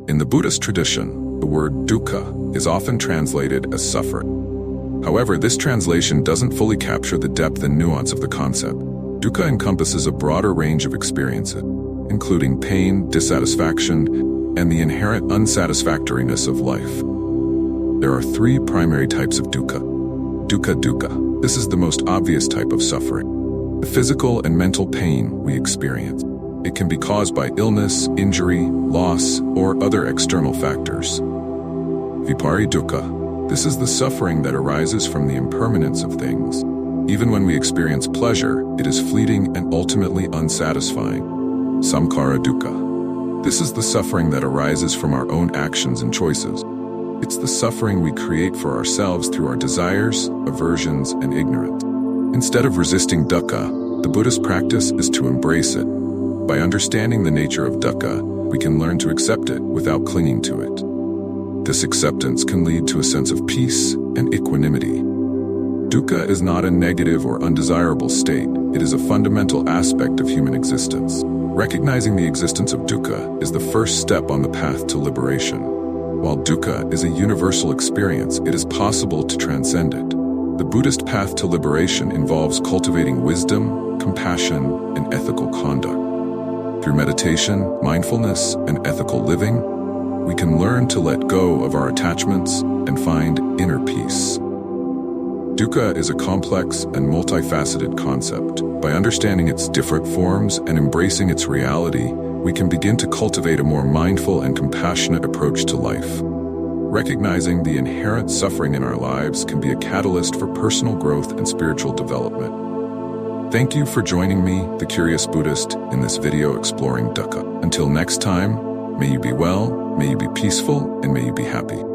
In the Buddhist tradition, the word dukkha is often translated as suffering. However, this translation doesn't fully capture the depth and nuance of the concept. Dukkha encompasses a broader range of experiences, including pain, dissatisfaction, and the inherent unsatisfactoriness of life. There are three primary types of dukkha. Dukkha-dukkha. This is the most obvious type of suffering. The physical and mental pain we experience. It can be caused by illness, injury, loss, or other external factors. Vipari-dukkha. This is the suffering that arises from the impermanence of things. Even when we experience pleasure, it is fleeting and ultimately unsatisfying. Samkhara-dukkha. This is the suffering that arises from our own actions and choices. It's the suffering we create for ourselves through our desires, aversions, and ignorance. Instead of resisting dukkha, the Buddhist practice is to embrace it. By understanding the nature of dukkha, we can learn to accept it without clinging to it. This acceptance can lead to a sense of peace and equanimity. Dukkha is not a negative or undesirable state. It is a fundamental aspect of human existence. Recognizing the existence of dukkha is the first step on the path to liberation. While dukkha is a universal experience, it is possible to transcend it. The Buddhist path to liberation involves cultivating wisdom, compassion, and ethical conduct. Through meditation, mindfulness, and ethical living, we can learn to let go of our attachments and find inner peace. Dukkha is a complex and multifaceted concept. By understanding its different forms and embracing its reality, we can begin to cultivate a more mindful and compassionate approach to life. Recognizing the inherent suffering in our lives can be a catalyst for personal growth and spiritual development. Thank you for joining me, the Curious Buddhist, in this video exploring dukkha. Until next time, may you be well, may you be peaceful, and may you be happy.